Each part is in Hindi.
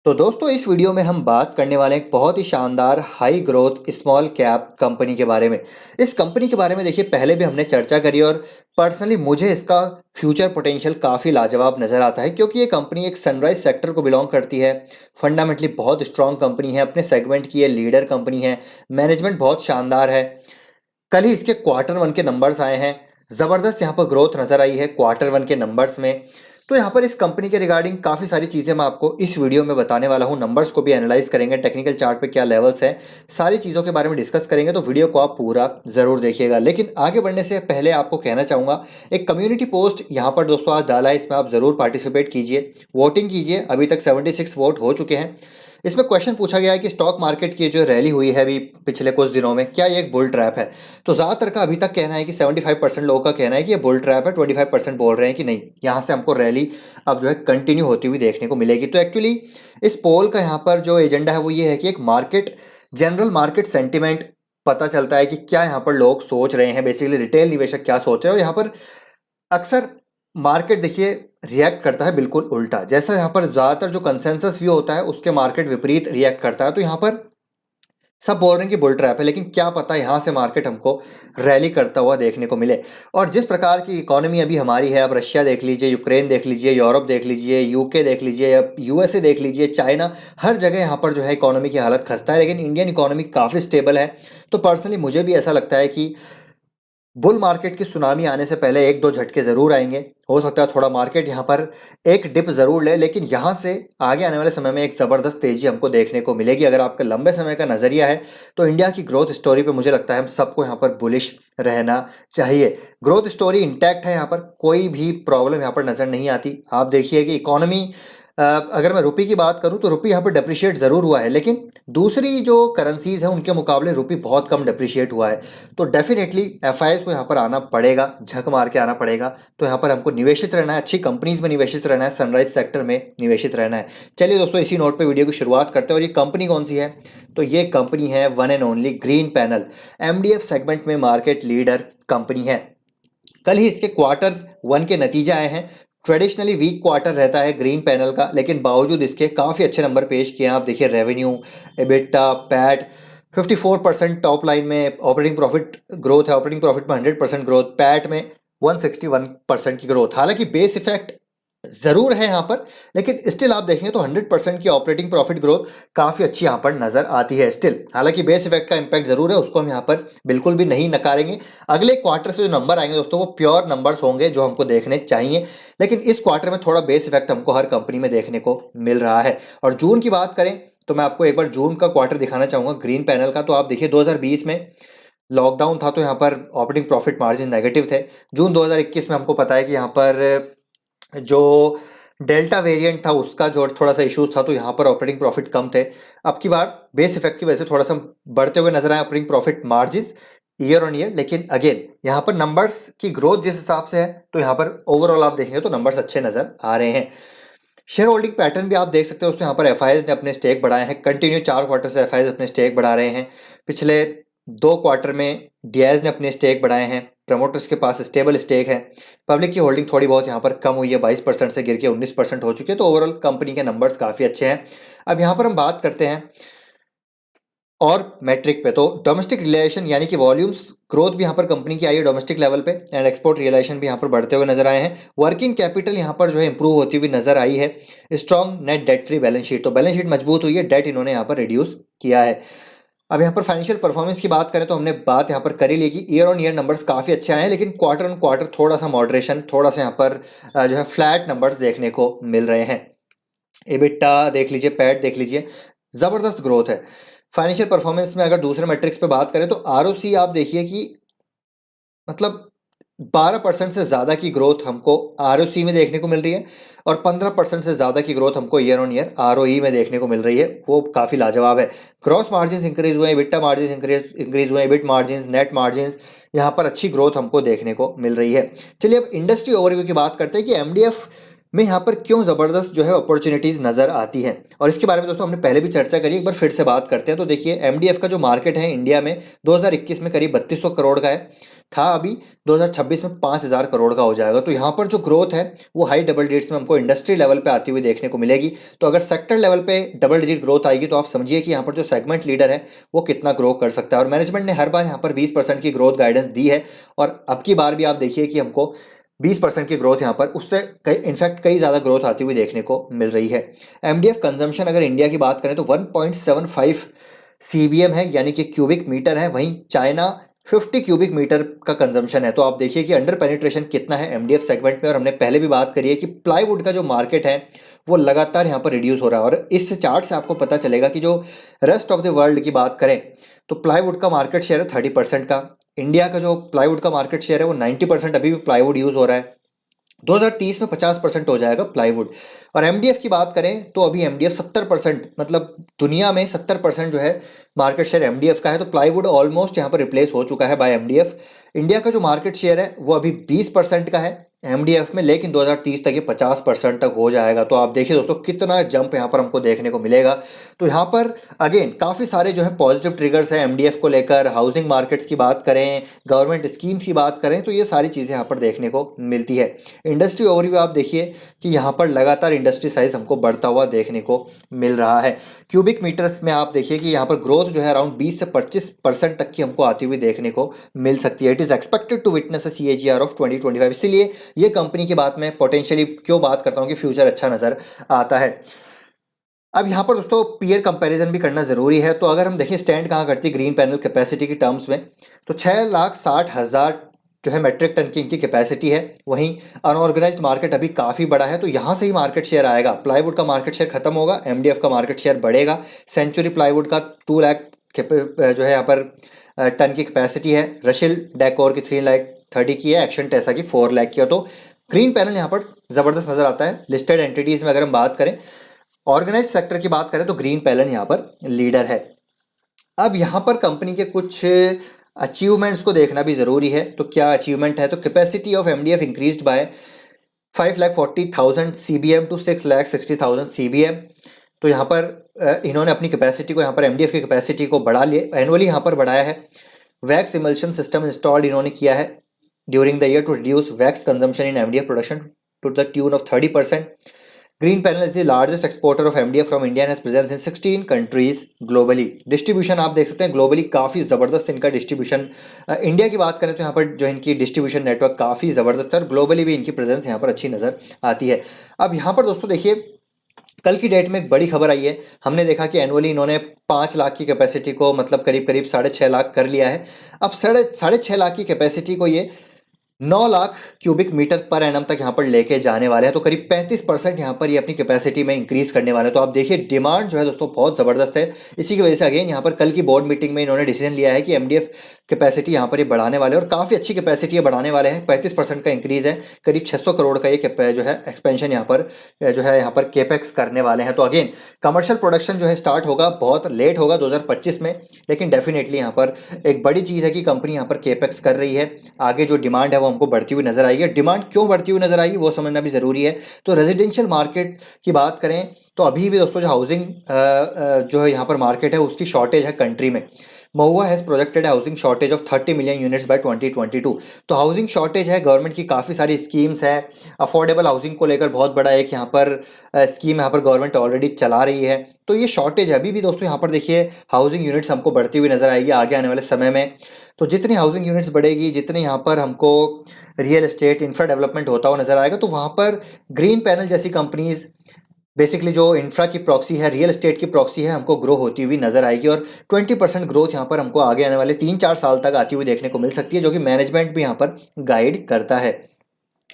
तो दोस्तों इस वीडियो में हम बात करने वाले हैं एक बहुत ही शानदार high growth small cap company के बारे में। इस कंपनी के बारे में देखिए पहले भी हमने चर्चा करी और पर्सनली मुझे इसका फ्यूचर पोटेंशियल काफ़ी लाजवाब नज़र आता है क्योंकि ये कंपनी एक सनराइज सेक्टर को बिलोंग करती है। फंडामेंटली बहुत स्ट्रांग कंपनी है, अपने सेगमेंट की ये लीडर कंपनी है, मैनेजमेंट बहुत शानदार है। कल ही इसके क्वार्टर वन के नंबर्स आए हैं, ज़बरदस्त यहाँ पर ग्रोथ नज़र आई है क्वार्टर वन के नंबर्स में। तो यहाँ पर इस कंपनी के रिगार्डिंग काफ़ी सारी चीज़ें मैं आपको इस वीडियो में बताने वाला हूँ। नंबर्स को भी एनालाइज करेंगे, टेक्निकल चार्ट पे क्या लेवल्स हैं, सारी चीज़ों के बारे में डिस्कस करेंगे। तो वीडियो को आप पूरा ज़रूर देखिएगा। लेकिन आगे बढ़ने से पहले आपको कहना चाहूँगा, एक कम्युनिटी पोस्ट यहाँ पर दोस्तों आज डाला है, इसमें आप ज़रूर पार्टिसिपेट कीजिए, वोटिंग कीजिए। अभी तक 76 वोट हो चुके हैं। इसमें क्वेश्चन पूछा गया है कि स्टॉक मार्केट की जो रैली हुई है अभी पिछले कुछ दिनों में, क्या ये एक बुल ट्रैप है? तो ज़्यादातर का अभी तक कहना है कि 75% लोगों का कहना है कि ये बुल ट्रैप है, 25% बोल रहे हैं कि नहीं, यहाँ से हमको रैली अब जो है कंटिन्यू होती हुई देखने को मिलेगी। तो एक्चुअली इस पोल का यहाँ पर जो एजेंडा है वो ये है कि एक मार्केट, जनरल मार्केट सेंटिमेंट पता चलता है कि क्या यहाँ पर लोग सोच रहे हैं, बेसिकली रिटेल निवेशक क्या सोच रहे हैं। और यहाँ पर अक्सर मार्केट देखिए रिएक्ट करता है बिल्कुल उल्टा, जैसा यहाँ पर ज़्यादातर जो कंसेंसस व्यू होता है उसके मार्केट विपरीत रिएक्ट करता है। तो यहाँ पर सब बोल रहे हैं कि बुल ट्रैप है, लेकिन क्या पता यहाँ से मार्केट हमको रैली करता हुआ देखने को मिले। और जिस प्रकार की इकोनॉमी अभी हमारी है, अब रशिया देख लीजिए, यूक्रेन देख लीजिए, यूरोप देख लीजिए, यूके देख लीजिए, अब यूएसए देख लीजिए, चाइना, हर जगह यहाँ पर जो है इकोनॉमी की हालत खस्ता है, लेकिन इंडियन इकोनॉमी काफ़ी स्टेबल है। तो पर्सनली मुझे भी ऐसा लगता है कि बुल मार्केट की सुनामी आने से पहले एक दो झटके ज़रूर आएंगे। हो सकता है थोड़ा मार्केट यहाँ पर एक डिप ज़रूर ले, लेकिन यहाँ से आगे आने वाले समय में एक ज़बरदस्त तेज़ी हमको देखने को मिलेगी। अगर आपका लंबे समय का नज़रिया है तो इंडिया की ग्रोथ स्टोरी पे मुझे लगता है हम सबको यहाँ पर बुलिश रहना चाहिए। ग्रोथ स्टोरी इंटैक्ट है, यहाँ पर कोई भी प्रॉब्लम यहाँ पर नज़र नहीं आती। आप देखिए कि इकोनॉमी, अगर मैं रुपये की बात करूं तो रुपये यहाँ पर डिप्रिशिएट ज़रूर हुआ है, लेकिन दूसरी जो करेंसीज हैं उनके मुकाबले रुपये बहुत कम डिप्रिशिएट हुआ है। तो डेफिनेटली एफआईएस को यहाँ पर आना पड़ेगा, झक मार के आना पड़ेगा। तो यहाँ पर हमको निवेशित रहना है, अच्छी कंपनीज में निवेशित रहना है, सनराइज सेक्टर में निवेशित रहना है। चलिए दोस्तों इसी नोट पर वीडियो की शुरुआत करते हैं। और ये कंपनी कौन सी है? तो ये कंपनी है one and only green panel, MDF segment में मार्केट लीडर कंपनी है। कल ही इसके क्वार्टर वन के नतीजे आए हैं। ट्रेडिशनली वीक क्वार्टर रहता है ग्रीन पैनल का, लेकिन बावजूद इसके काफ़ी अच्छे नंबर पेश किए हैं। आप देखिए revenue, EBITDA, PAT, 54% top line में ऑपरेटिंग प्रॉफिट ग्रोथ है, ऑपरेटिंग प्रॉफिट में 100% ग्रोथ, पैट में 161% की ग्रोथ। हालांकि बेस इफेक्ट ज़रूर है यहाँ पर, लेकिन स्टिल आप देखें तो 100% की ऑपरेटिंग प्रॉफिट ग्रोथ काफ़ी अच्छी यहाँ पर नज़र आती है स्टिल। हालांकि बेस इफेक्ट का इम्पैक्ट ज़रूर है, उसको हम यहाँ पर बिल्कुल भी नहीं नकारेंगे। अगले क्वार्टर से जो नंबर आएंगे दोस्तों वो प्योर नंबर्स होंगे जो हमको देखने चाहिए, लेकिन इस क्वार्टर में थोड़ा बेस इफेक्ट हमको हर कंपनी में देखने को मिल रहा है। और जून की बात करें तो मैं आपको एक बार जून का क्वार्टर दिखाना चाहूँगा ग्रीन पैनल का। तो आप देखिए 2020 में लॉकडाउन था तो यहाँ पर ऑपरेटिंग प्रॉफिट मार्जिन नेगेटिव थे। जून 2021 में हमको पता है कि यहाँ पर जो डेल्टा वेरिएंट था उसका जो थोड़ा सा इश्यूज था, तो यहाँ पर ऑपरेटिंग प्रॉफिट कम थे। अब की बार बेस इफेक्ट की वजह से थोड़ा सा बढ़ते हुए नजर आए operating profit margin year on year, लेकिन अगेन यहाँ पर नंबर्स की ग्रोथ जिस हिसाब से है तो यहाँ पर ओवरऑल आप देखेंगे तो नंबर्स अच्छे नजर आ रहे हैं। शेयर होल्डिंग पैटर्न भी आप देख सकते हो, उसमें यहाँ पर एफआईएस ने अपने स्टेक बढ़ाए हैं, कंटिन्यू 4 क्वार्टर से एफआईएस अपने स्टेक बढ़ा रहे हैं। पिछले 2 क्वार्टर में डीआईएस ने अपने स्टेक बढ़ाए हैं, प्रमोटर्स के पास स्टेबल स्टेक है। पब्लिक की होल्डिंग थोड़ी बहुत यहाँ पर कम हुई है, 22% से गिर के 19% हो चुकी है। तो ओवरऑल कंपनी के नंबर्स काफ़ी अच्छे हैं। अब यहाँ पर हम बात करते हैं और मैट्रिक पे, तो डोमेस्टिक रियलाइजेशन यानी कि वॉल्यूम्स ग्रोथ भी यहाँ पर कंपनी की आई है डोमेस्टिक लेवल पे, एंड एक्सपोर्ट रियलाइजेशन भी यहाँ पर बढ़ते हुए नजर आए हैं। वर्किंग कैपिटल यहाँ पर जो है इंप्रूव होती हुई नजर आई है। Strong net debt free balance sheet, तो बैलेंस शीट मजबूत हुई है, डेट इन्होंने यहाँ पर रिड्यूस किया है। अब यहाँ पर फाइनेंशियल परफॉर्मेंस की बात करें तो हमने बात यहाँ पर करी ली कि ईयर ऑन ईयर नंबर्स काफ़ी अच्छे आए हैं, लेकिन क्वार्टर ऑन क्वार्टर थोड़ा सा मॉडरेशन, थोड़ा सा यहाँ पर जो है फ्लैट नंबर्स देखने को मिल रहे हैं। एबिटा देख लीजिए, पैट देख लीजिए, ज़बरदस्त ग्रोथ है। फाइनेंशियल परफॉर्मेंस में अगर दूसरे मैट्रिक्स पे बात करें तो आरओसी आप देखिए कि मतलब 12% से ज़्यादा की ग्रोथ हमको आरओसी में देखने को मिल रही है, और 15% से ज़्यादा की ग्रोथ हमको ईयर ऑन ईयर आरओई में देखने को मिल रही है, वो काफ़ी लाजवाब है। ग्रॉस मार्जिन इंक्रीज हुए, बिट्टा मार्जिन इंक्रीज हुए, बिट मार्जिन, नेट मार्जिन, यहाँ पर अच्छी ग्रोथ हमको देखने को मिल रही है। चलिए अब इंडस्ट्री ओवरव्यू की बात करते हैं कि एमडीएफ में यहाँ पर क्यों ज़बरदस्त जो है अपॉर्चुनिटीज़ नज़र आती हैं, और इसके बारे में दोस्तों हमने पहले भी चर्चा करी, एक बार फिर से बात करते हैं। तो देखिए एमडीएफ का जो मार्केट है इंडिया में 2021 में करीब 3200 करोड़ का है। था अभी 2026 में 5,000 करोड़ का हो जाएगा। तो यहाँ पर जो ग्रोथ है वो हाई डबल डिजिट्स में हमको इंडस्ट्री लेवल पे आती हुई देखने को मिलेगी। तो अगर सेक्टर लेवल पे डबल डिजिट ग्रोथ आएगी तो आप समझिए कि यहाँ पर जो सेगमेंट लीडर है वो कितना ग्रो कर सकता है। और मैनेजमेंट ने हर बार यहाँ पर 20% की ग्रोथ गाइडेंस दी है और अब की बार भी आप देखिए कि हमको 20% की ग्रोथ यहाँ पर उससे इनफैक्ट कई ज़्यादा ग्रोथ आती हुई देखने को मिल रही है। एमडीएफ कंजम्पशन अगर इंडिया की बात करें तो 1.75 सीबीएम है, यानी कि क्यूबिक मीटर है। वहीं चाइना 50 क्यूबिक मीटर का कंजम्पशन है। तो आप देखिए कि अंडर पेनिट्रेशन कितना है एमडीएफ सेगमेंट में। और हमने पहले भी बात करी है कि प्लाईवुड का जो मार्केट है वो लगातार यहाँ पर रिड्यूस हो रहा है। और इस चार्ट से आपको पता चलेगा कि जो रेस्ट ऑफ द वर्ल्ड की बात करें तो प्लाईवुड का मार्केट शेयर है 30% का। इंडिया का जो प्लाईवुड का मार्केट शेयर है वो 90% अभी भी प्लाईवुड यूज़ हो रहा है। 2030 में 50% हो जाएगा प्लाईवुड। और एमडीएफ की बात करें तो अभी एमडीएफ 70%, मतलब दुनिया में 70% जो है मार्केट शेयर एमडीएफ का है। तो प्लाईवुड ऑलमोस्ट यहाँ पर रिप्लेस हो चुका है बाय एमडीएफ। इंडिया का जो मार्केट शेयर है वो अभी 20% का है एमडीएफ में, लेकिन 2030 तक ये 50% तक हो जाएगा। तो आप देखिए दोस्तों कितना जंप यहाँ पर हमको देखने को मिलेगा। तो यहाँ पर अगेन काफ़ी सारे जो है पॉजिटिव ट्रिगर्स हैं एमडीएफ को लेकर। हाउसिंग मार्केट्स की बात करें, गवर्नमेंट स्कीम्स की बात करें, तो ये सारी चीज़ें यहाँ पर देखने को मिलती है। इंडस्ट्री ओवरव्यू आप देखिए कि यहाँ पर लगातार इंडस्ट्री साइज हमको बढ़ता हुआ देखने को मिल रहा है। क्यूबिक मीटर्स में आप देखिए कि यहाँ पर ग्रोथ जो है अराउंड 20 से 25% तक की हमको आती हुई देखने को मिल सकती है। It is expected to witness a CAGR of 2025। इसीलिए ये कंपनी की बात मैं पोटेंशियली क्यों बात करता हूँ कि फ्यूचर अच्छा नज़र आता है। अब यहाँ पर दोस्तों पीयर कंपैरिजन भी करना ज़रूरी है। तो अगर हम देखिए स्टैंड कहाँ करती है ग्रीन पैनल कैपेसिटी की टर्म्स में, तो 6,60,000 जो है मेट्रिक टन की इनकी कैपेसिटी है। वहीं अनऑर्गेनाइज्ड मार्केट अभी काफ़ी बड़ा है, तो यहाँ से ही मार्केट शेयर आएगा। प्लाईवुड का मार्केट शेयर खत्म होगा, एमडीएफ का मार्केट शेयर बढ़ेगा। सेंचुरी प्लाईवुड का 2 लाख जो है यहाँ पर टन की कैपेसिटी है। रशिल डेकोर की 3,30,000 की है। एक्शन टेसा की 4 लाख की है। तो ग्रीन पैनल यहाँ पर ज़बरदस्त नज़र आता है। लिस्टेड एंटिटीज़ में अगर हम बात करें, ऑर्गेनाइज सेक्टर की बात करें तो ग्रीन पैनल यहाँ पर लीडर है। अब यहाँ पर कंपनी के कुछ अचीवमेंट्स को देखना भी ज़रूरी है। तो क्या अचीवमेंट है, तो capacity of MDF increased by 5,40,000 CBM to 6,60,000 CBM. तो यहाँ पर इन्होंने अपनी कैपेसिटी को, यहाँ पर एमडीएफ की कैपेसिटी को बढ़ा लिया, एनुअली यहाँ पर बढ़ाया है। वैक्स इमल्शन सिस्टम इंस्टॉल्ड इन्होंने किया है during the year to reduce wax consumption in MDF production to the tune of 30%। Green Panel is the largest exporter of MDF from India and has presence in 16 countries globally. Distribution आप देख सकते हैं ग्लोबली काफ़ी ज़बरदस्त इनका डिस्ट्रीब्यूशन। इंडिया की बात करें तो यहाँ पर जो इनकी डिस्ट्रीब्यूशन नेटवर्क काफ़ी ज़बरदस्त है और ग्लोबली भी इनकी प्रेजेंस यहाँ पर अच्छी नज़र आती है। अब यहाँ पर दोस्तों देखिए कल की डेट में एक बड़ी खबर आई है। हमने देखा कि एनुअली इन्होंने 5 लाख की कैपेसिटी को मतलब करीब करीब 6.5 लाख कर लिया है। अब 6.5 लाख की कैपेसिटी को ये 9 lakh cubic metre per annum तक यहाँ पर लेके जाने वाले हैं। तो करीब 35% यहाँ पर ये अपनी कैपेसिटी में इंक्रीज करने वाले हैं। तो आप देखिए डिमांड जो है दोस्तों बहुत ज़बरदस्त है। इसी की वजह से अगेन यहाँ पर कल की बोर्ड मीटिंग में इन्होंने डिसीजन लिया है कि एमडीएफ कैपेसिटी यहाँ पर ये बढ़ाने वाले हैं और काफ़ी अच्छी कैपेसिटी ये बढ़ाने वाले हैं। 35% का इंक्रीज़ है, करीब 600 करोड़ का ये जो है एक्सपेंशन यहाँ पर जो है यहाँ पर केपेक्स करने वाले हैं। तो अगेन कमर्शियल प्रोडक्शन जो है स्टार्ट होगा, बहुत लेट होगा 2025 में, लेकिन डेफिनेटली यहाँ पर एक बड़ी चीज़ है कि कंपनी यहाँ पर केपेक्स कर रही है। आगे जो डिमांड है वो हमको बढ़ती हुई नजर आएगी। डिमांड क्यों बढ़ती हुई नजर आएगी वो समझना भी ज़रूरी है। तो रेजिडेंशियल मार्केट की बात करें तो अभी भी दोस्तों जो हाउसिंग जो है यहाँ पर मार्केट है उसकी शॉर्टेज है कंट्री में। MoHUA has projected housing shortage of 30 million units by 2022। तो हाउसिंग शॉर्टेज है, गवर्नमेंट की काफ़ी सारी स्कीम्स हैं। अफोर्डेबल हाउसिंग को लेकर बहुत बड़ा एक यहाँ पर स्कीम यहाँ पर गवर्नमेंट ऑलरेडी चला रही है। तो ये शॉर्टेज है अभी भी दोस्तों। यहाँ पर देखिए हाउसिंग यूनिट्स हमको बढ़ती हुई नजर आएगी आगे आने वाले समय में। तो जितनी हाउसिंग यूनिट्स बढ़ेगी, जितने यहाँ पर हमको रियल एस्टेट इंफ्रा डेवलपमेंट होता हुआ नजर आएगा, तो वहाँ पर ग्रीन पैनल जैसी कंपनीज बेसिकली जो इंफ्रा की प्रॉक्सी है, रियल एस्टेट की प्रॉक्सी है, हमको ग्रो होती हुई नजर आएगी। और 20% ग्रोथ यहाँ पर हमको आगे आने वाले 3-4 साल तक आती हुई देखने को मिल सकती है, जो कि मैनेजमेंट भी यहाँ पर गाइड करता है।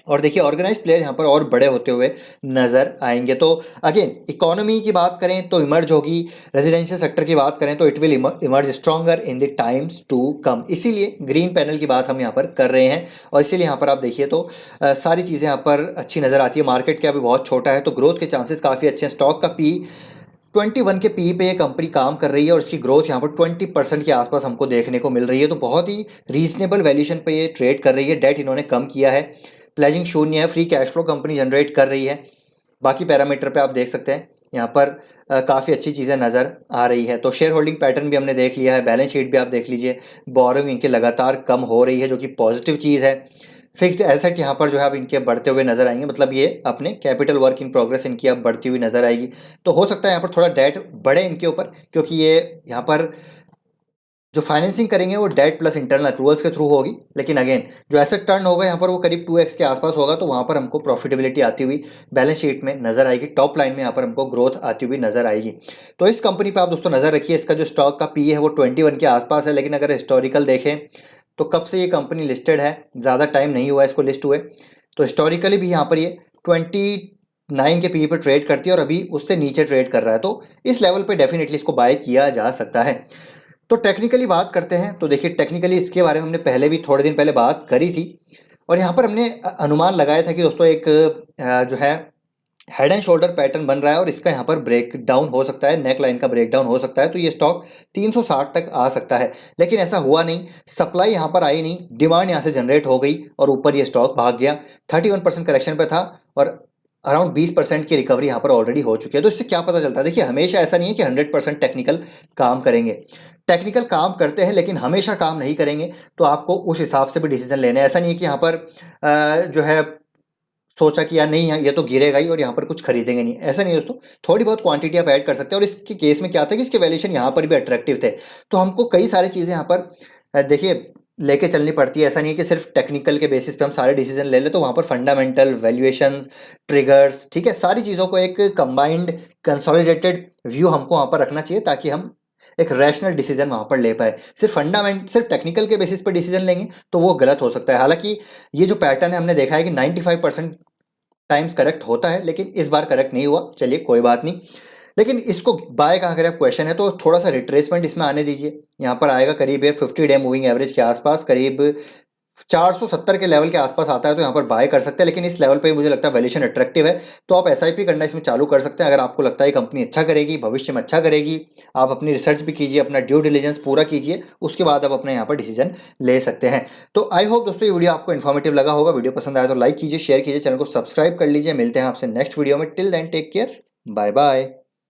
और देखिए ऑर्गेनाइज प्लेयर यहाँ पर और बड़े होते हुए नजर आएंगे। तो अगेन इकोनॉमी की बात करें तो इमर्ज होगी, रेजिडेंशियल सेक्टर की बात करें तो it will emerge stronger in the times to come. इसीलिए ग्रीन पैनल की बात हम यहाँ पर कर रहे हैं। और इसीलिए यहाँ पर आप देखिए तो सारी चीज़ें यहाँ पर अच्छी नज़र आती है। मार्केट क्या अभी बहुत छोटा है, तो ग्रोथ के चांसेस काफ़ी अच्छे हैं। स्टॉक का पी 21 के पी पे ये कंपनी काम कर रही है और इसकी ग्रोथ यहाँ पर 20% के आसपास हमको देखने को मिल रही है। तो बहुत ही रीजनेबल वैल्यूएशन पे ये ट्रेड कर रही है। डेट इन्होंने कम किया है, प्लेजिंग शून्य है, free cash flow company generate कर रही है। बाकी पैरामीटर पे आप देख सकते हैं यहाँ पर काफ़ी अच्छी चीज़ें नज़र आ रही है। तो शेयर होल्डिंग पैटर्न भी हमने देख लिया है, बैलेंस शीट भी आप देख लीजिए, बोरोइंग इनकी लगातार कम हो रही है जो कि पॉजिटिव चीज़ है। फिक्स्ड एसेट यहाँ पर जो है अब इनके बढ़ते हुए नजर आएंगे, मतलब ये अपने कैपिटल वर्क इन प्रोग्रेस इनकी अब बढ़ती हुई नजर आएगी। तो हो सकता है यहाँ पर थोड़ा डेट बढ़े इनके ऊपर, क्योंकि ये यहाँ पर जो फाइनेंसिंग करेंगे वो डेट प्लस इंटरनल अक्रूवल्स के थ्रू होगी। लेकिन अगेन जो एसेट टर्न होगा यहाँ पर वो करीब 2x के आसपास होगा, तो वहाँ पर हमको प्रॉफिटेबिलिटी आती हुई बैलेंस शीट में नजर आएगी, टॉप लाइन में यहाँ पर हमको ग्रोथ आती हुई नजर आएगी। तो इस कंपनी पर आप दोस्तों नजर रखिए, इसका जो स्टॉक का पी है वो 21 के आसपास है, लेकिन अगर हिस्टोरिकल देखें तो कब से ये कंपनी लिस्टेड है, ज़्यादा टाइम नहीं हुआ इसको लिस्ट हुए, तो हिस्टोरिकली भी यहाँ पर ये 29 के पी पर ट्रेड करती है और अभी उससे नीचे ट्रेड कर रहा है। तो इस लेवल पे डेफिनेटली इसको बाय किया जा सकता है। तो टेक्निकली बात करते हैं, तो देखिए टेक्निकली इसके बारे में हमने पहले भी थोड़े दिन पहले बात करी थी, और यहाँ पर हमने अनुमान लगाया था कि दोस्तों एक जो है हेड एंड शोल्डर पैटर्न बन रहा है और इसका यहाँ पर ब्रेक डाउन हो सकता है, नेक लाइन का ब्रेक डाउन हो सकता है, तो ये स्टॉक 360 तक आ सकता है। लेकिन ऐसा हुआ नहीं, सप्लाई यहाँ पर आई नहीं, डिमांड यहाँ से जनरेट हो गई और ऊपर ये स्टॉक भाग गया। 31% करेक्शन पे था और अराउंड 20% की रिकवरी यहाँ पर ऑलरेडी हो चुकी है। तो इससे क्या पता चलता है, देखिए हमेशा ऐसा नहीं है कि 100% टेक्निकल काम करेंगे, टेक्निकल काम करते हैं लेकिन हमेशा काम नहीं करेंगे, तो आपको उस हिसाब से भी डिसीजन लेने हैं। ऐसा नहीं है कि यहाँ पर जो है सोचा कि यार नहीं ये तो गिरेगा ही और यहाँ पर कुछ खरीदेंगे नहीं, ऐसा नहीं दोस्तों। थोड़ी बहुत क्वांटिटी आप ऐड कर सकते हैं, और इसके केस में क्या था कि इसके वैल्यूएशन यहाँ पर भी अट्रैक्टिव थे, तो हमको कई सारी चीज़ें यहाँ पर देखिए लेके चलनी पड़ती है। ऐसा नहीं है कि सिर्फ टेक्निकल के बेसिस पे हम सारे डिसीजन ले लें, तो वहाँ पर फंडामेंटल वैल्यूएशन, ट्रिगर्स, ठीक है, सारी चीज़ों को एक कंबाइंड कंसोलिडेटेड व्यू हमको वहाँ पर रखना चाहिए, ताकि हम एक रैशनल डिसीजन वहाँ पर ले पाए। सिर्फ टेक्निकल के बेसिस पर डिसीजन लेंगे तो वो गलत हो सकता है। हालांकि ये जो पैटर्न है हमने देखा है कि 95% टाइम्स करेक्ट होता है, लेकिन इस बार करेक्ट नहीं हुआ, चलिए कोई बात नहीं। लेकिन इसको बाय कहाँ करें क्वेश्चन है, तो थोड़ा सा रिट्रेसमेंट इसमें आने दीजिए। यहाँ पर आएगा करीब 50 डे मूविंग एवरेज के आसपास, करीब 470 के लेवल के आसपास आता है, तो यहाँ पर बाय कर सकते हैं। लेकिन इस लेवल पे मुझे लगता है वैल्यूएशन अट्रैक्टिव है, तो आप एसआईपी करना इसमें चालू कर सकते हैं। अगर आपको लगता है कंपनी अच्छा करेगी, भविष्य में अच्छा करेगी, आप अपनी रिसर्च भी कीजिए, अपना ड्यू डिलिजेंस पूरा कीजिए, उसके बाद आप अपने यहाँ पर डिसीजन ले सकते हैं। तो आई होप दोस्तों ये वीडियो आपको इन्फॉर्मेटिव लगा होगा। वीडियो पसंद आया तो लाइक कीजिए, शेयर कीजिए, चैनल को सब्सक्राइब कर लीजिए। मिलते हैं आपसे नेक्स्ट वीडियो में। Till then take care, bye bye.